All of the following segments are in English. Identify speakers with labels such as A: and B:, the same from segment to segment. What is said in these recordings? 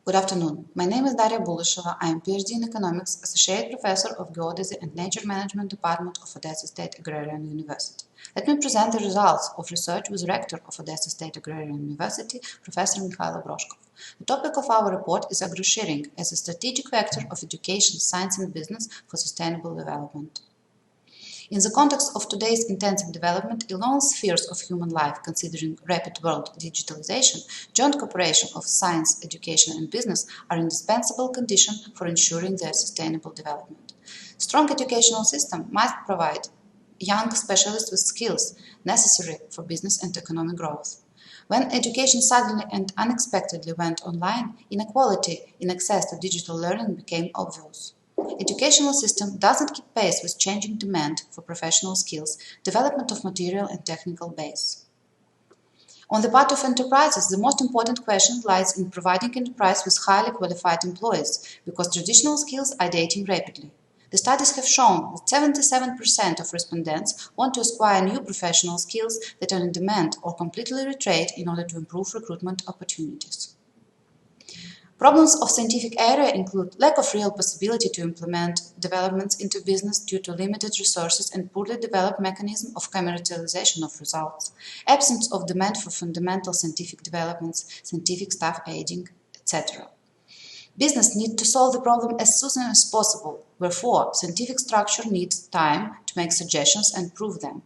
A: Good afternoon. My name is Daria Bulysheva. I am PhD in Economics, Associate Professor of Geodesy and Nature Management Department of Odessa State Agrarian University. Let me present the results of research with Rector of Odessa State Agrarian University, Professor Mykhailo Broshkov. The topic of our report is Agrosharing as a strategic vector of education, science and business for sustainable development. In the context of today's intensive development in all spheres of human life, considering rapid world digitalization, joint cooperation of science, education and business are an indispensable condition for ensuring their sustainable development. Strong educational system must provide young specialists with skills necessary for business and economic growth. When education suddenly and unexpectedly went online, inequality in access to digital learning became obvious. Educational system doesn't keep pace with changing demand for professional skills, development of material and technical base. On the part of enterprises, the most important question lies in providing enterprise with highly qualified employees, because traditional skills are dating rapidly. The studies have shown that 77% of respondents want to acquire new professional skills that are in demand or completely retrain in order to improve recruitment opportunities. Problems of scientific area include lack of real possibility to implement developments into business due to limited resources and poorly developed mechanism of commercialization of results, absence of demand for fundamental scientific developments, scientific staff aging, etc. Business needs to solve the problem as soon as possible, wherefore scientific structure needs time to make suggestions and prove them.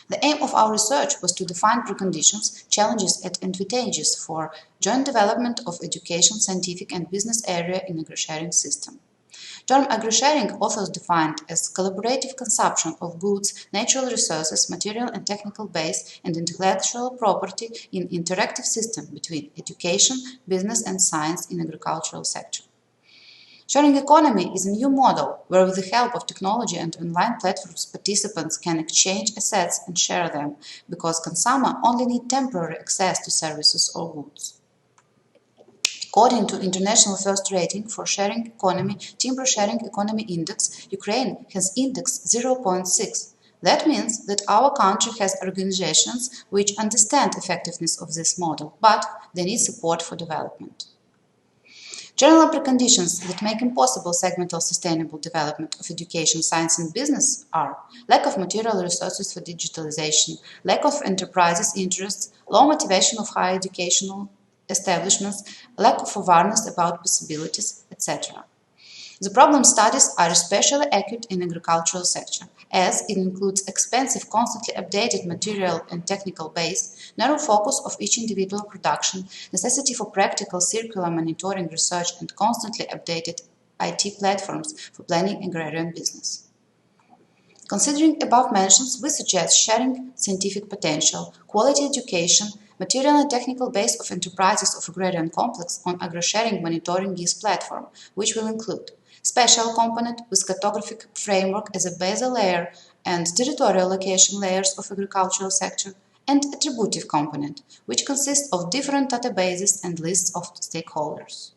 A: The aim of our research was to define preconditions, challenges and advantages for joint development of education, scientific and business area in agrosharing system. Term agrosharing authors defined as collaborative consumption of goods, natural resources, material and technical base and intellectual property in interactive system between education, business and science in agricultural sector. Sharing economy is a new model where with the help of technology and online platforms participants can exchange assets and share them, because consumers only need temporary access to services or goods. According to International First Rating for Sharing Economy, Timber Sharing Economy Index, Ukraine has index 0.6. That means that our country has organizations which understand effectiveness of this model, but they need support for development. General preconditions that make impossible segmental sustainable development of education, science and business are lack of material resources for digitalization, lack of enterprises' interests, low motivation of higher educational establishments, lack of awareness about possibilities, etc. The problem studies are especially acute in agricultural sector, as it includes expensive, constantly updated material and technical base, narrow focus of each individual production, necessity for practical circular monitoring research and constantly updated IT platforms for planning agrarian business. Considering above mentions, we suggest sharing scientific potential, quality education, material and technical base of enterprises of agrarian complex on agrosharing monitoring GIS platform, which will include spatial component with cartographic framework as a basal layer and territorial location layers of agricultural sector, and attributive component, which consists of different databases and lists of stakeholders.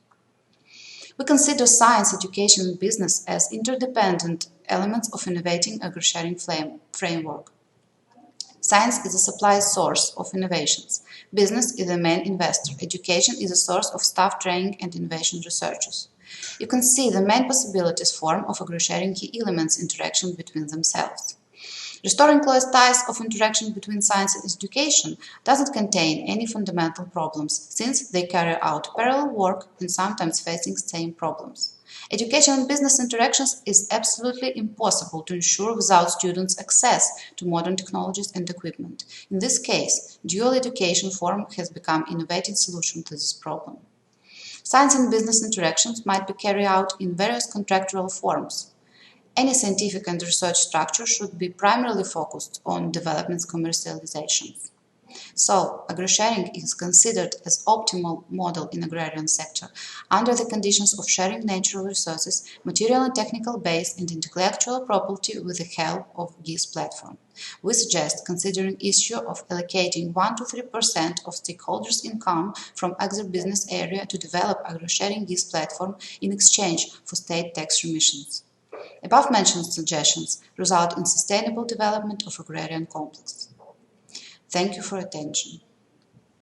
A: We consider science, education and business as interdependent elements of innovating agrosharing framework. Science is a supply source of innovations. Business is the main investor. Education is a source of staff training and innovation researchers. You can see the main possibilities form of agrosharing key elements interaction between themselves. Restoring close ties of interaction between science and education doesn't contain any fundamental problems, since they carry out parallel work and sometimes facing same problems. Education and business interactions is absolutely impossible to ensure without students' access to modern technologies and equipment. In this case, dual education form has become an innovative solution to this problem. Science and business interactions might be carried out in various contractual forms. Any scientific and research structure should be primarily focused on development's commercialization. So, agrosharing is considered as optimal model in agrarian sector under the conditions of sharing natural resources, material and technical base and intellectual property with the help of GIS platform. We suggest considering issue of allocating 1 to 3% of stakeholders' income from agribusiness area to develop agrosharing GIS platform in exchange for state tax remissions. Above-mentioned suggestions result in sustainable development of agrarian complex. Thank you for attention.